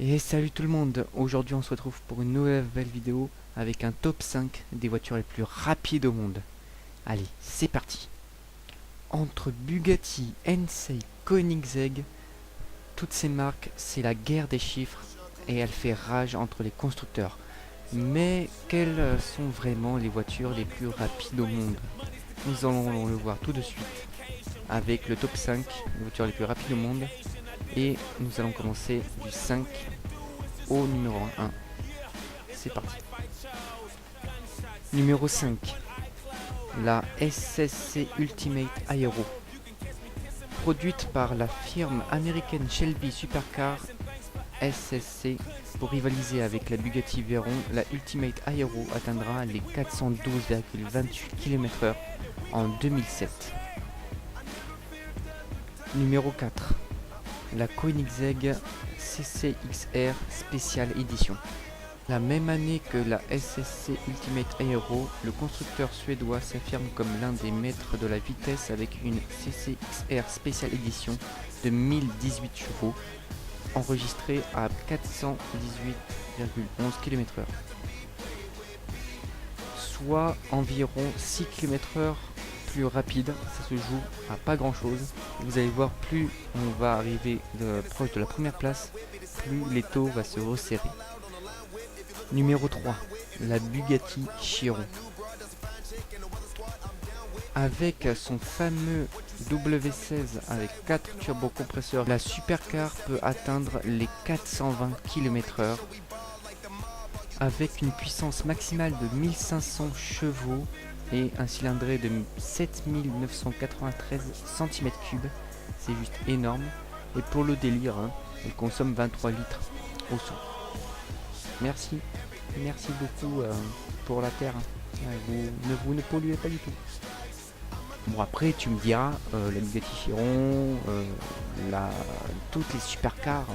Et salut tout le monde, aujourd'hui on se retrouve pour une nouvelle vidéo avec un top 5 des voitures les plus rapides au monde. Allez, c'est parti. Entre Bugatti, Hensey, Koenigsegg, toutes ces marques, c'est la guerre des chiffres et elle fait rage entre les constructeurs. Mais quelles sont vraiment les voitures les plus rapides au monde? Nous allons le voir tout de suite avec le top 5 des voitures les plus rapides au monde. Et nous allons commencer du 5 au numéro 1. C'est parti. Numéro 5. La SSC Ultimate Aero. Produite par la firme américaine Shelby Supercar SSC pour rivaliser avec la Bugatti Veyron, la Ultimate Aero atteindra les 412,28 km/h en 2007. Numéro 4. La Koenigsegg CCXR Special Edition. La même année que la SSC Ultimate Aero, le constructeur suédois s'affirme comme l'un des maîtres de la vitesse avec une CCXR Special Edition de 1018 chevaux, enregistrée à 418,11 km/h, soit environ 6 km/h plus rapide. Ça se joue à pas grand chose. Vous allez voir, plus on va arriver proche de la première place, plus l'étau va se resserrer. Numéro 3, la Bugatti Chiron. Avec son fameux W16 avec 4 turbocompresseurs, la supercar peut atteindre les 420 km/h avec une puissance maximale de 1500 chevaux et un cylindré de 7993 cm3. C'est juste énorme. Et pour le délire, elle consomme 23 litres au 100. Merci beaucoup pour la terre. Vous ne polluez pas du tout. Bon, après tu me diras, la Bugatti Chiron, toutes les supercars,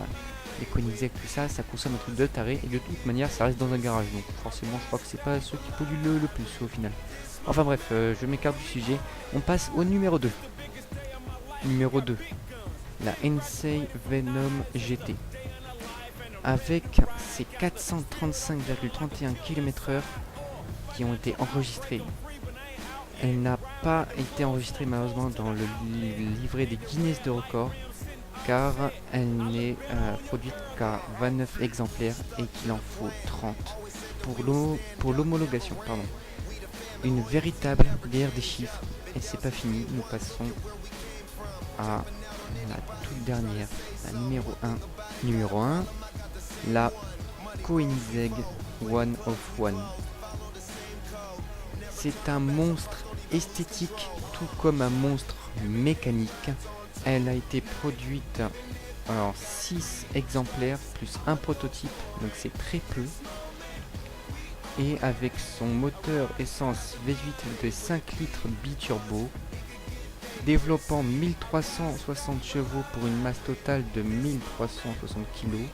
les Koenigsegg, tout ça, ça consomme un truc de taré, et de toute manière ça reste dans un garage, donc forcément je crois que c'est pas ceux qui polluent le plus au final. Enfin bref, je m'écarte du sujet. On passe au numéro 2. Numéro 2. La Hensey Venom GT. Avec ses 435,31 km/h qui ont été enregistrés. Elle n'a pas été enregistrée malheureusement dans le livret des Guinness de record, car elle n'est produite qu'à 29 exemplaires et qu'il en faut 30 pour l'homologation. Une véritable guerre des chiffres, et c'est pas fini, nous passons à la toute dernière, la numéro 1. Numéro 1, la Koenigsegg One of One. C'est un monstre esthétique tout comme un monstre mécanique. Elle a été produite en 6 exemplaires plus un prototype, donc c'est très peu. Et avec son moteur essence V8 de 5 litres biturbo, développant 1360 chevaux pour une masse totale de 1360 kg,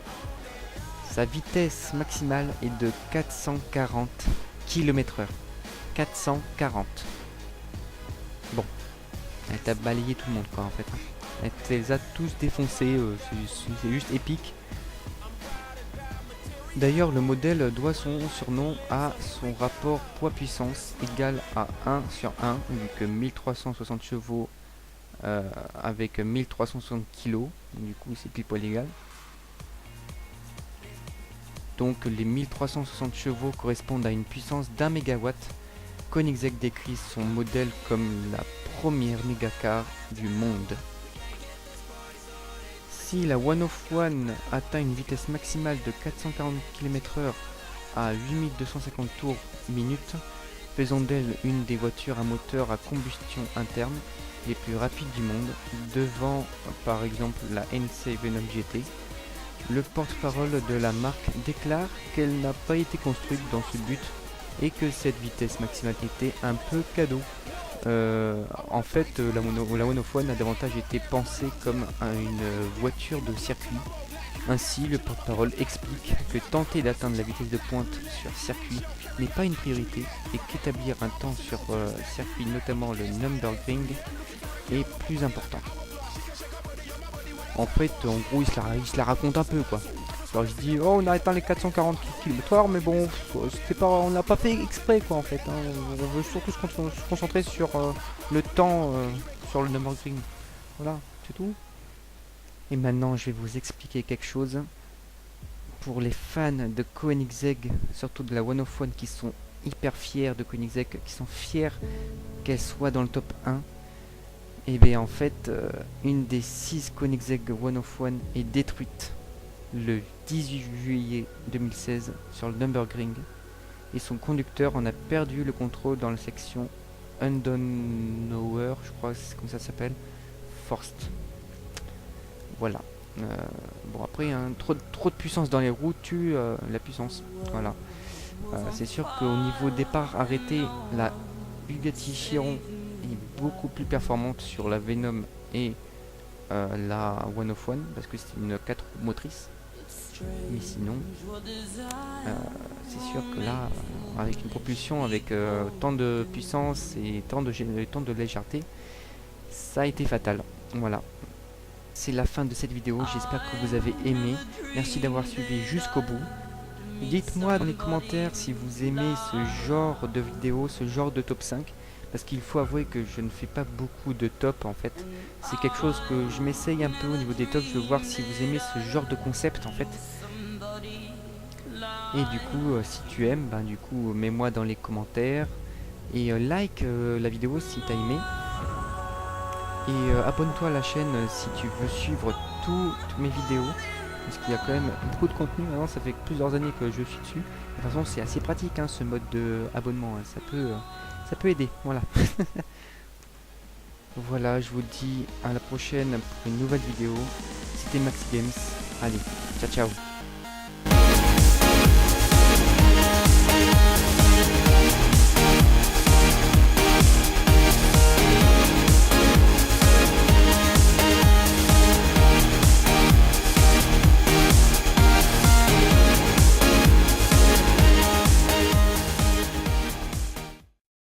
sa vitesse maximale est de 440 km/h. 440. Bon, elle t'a balayé tout le monde quoi en fait. Elle les a tous défoncés, c'est juste épique. D'ailleurs, le modèle doit son surnom à son rapport poids-puissance égal à 1/1, vu que 1360 chevaux avec 1360 kg, du coup c'est pile poil égal. Donc les 1360 chevaux correspondent à une puissance d'1 MW. Koenigsegg décrit son modèle comme la première mégacar du monde. Si la One of One atteint une vitesse maximale de 440 km/h à 8250 tours minute, faisant d'elle une des voitures à moteur à combustion interne les plus rapides du monde, devant par exemple la Hensey Venom GT, le porte-parole de la marque déclare qu'elle n'a pas été construite dans ce but et que cette vitesse maximale était un peu cadeau. En fait, la One of One a davantage été pensée comme une voiture de circuit. Ainsi, le porte-parole explique que tenter d'atteindre la vitesse de pointe sur circuit n'est pas une priorité et qu'établir un temps sur circuit, notamment le Nürburgring, est plus important. En fait, en gros, il se la raconte un peu quoi. Alors je dis, oh, on a atteint les 440 km/h, mais bon, c'était pas, on n'a pas fait exprès quoi en fait. Hein. On veut surtout se concentrer sur le temps, sur le Nürburgring. Voilà, c'est tout. Et maintenant, je vais vous expliquer quelque chose. Pour les fans de Koenigsegg, surtout de la One of One, qui sont hyper fiers de Koenigsegg, qui sont fiers qu'elle soit dans le top 1, et bien en fait, une des 6 Koenigsegg One of One est détruite le 18 juillet 2016 sur le Nürburgring, et son conducteur en a perdu le contrôle dans la section Undownauer, je crois que c'est comme ça s'appelle, Forst. Voilà. Bon après, hein, trop de puissance dans les roues tue la puissance. Voilà. C'est sûr qu'au niveau départ arrêté, la Bugatti Chiron est beaucoup plus performante sur la Venom et la One of One parce que c'est une 4 roues motrices. Mais sinon, c'est sûr que là, avec une propulsion avec tant de puissance et tant de légèreté, ça a été fatal. Voilà. C'est la fin de cette vidéo, j'espère que vous avez aimé. Merci d'avoir suivi jusqu'au bout. Dites-moi dans les commentaires si vous aimez ce genre de vidéo, ce genre de top 5. Parce qu'il faut avouer que je ne fais pas beaucoup de top en fait. C'est quelque chose que je m'essaye un peu au niveau des tops. Je veux voir si vous aimez ce genre de concept en fait. Et du coup, si tu aimes, ben, du coup, mets-moi dans les commentaires. Et like la vidéo si tu as aimé. Et abonne-toi à la chaîne si tu veux suivre toutes mes vidéos. Parce qu'il y a quand même beaucoup de contenu. Maintenant, ça fait plusieurs années que je suis dessus. De toute façon, c'est assez pratique hein, ce mode de abonnement. Hein. Ça peut aider. Voilà. Voilà, je vous dis à la prochaine pour une nouvelle vidéo. C'était Maxi Games. Allez, ciao ciao.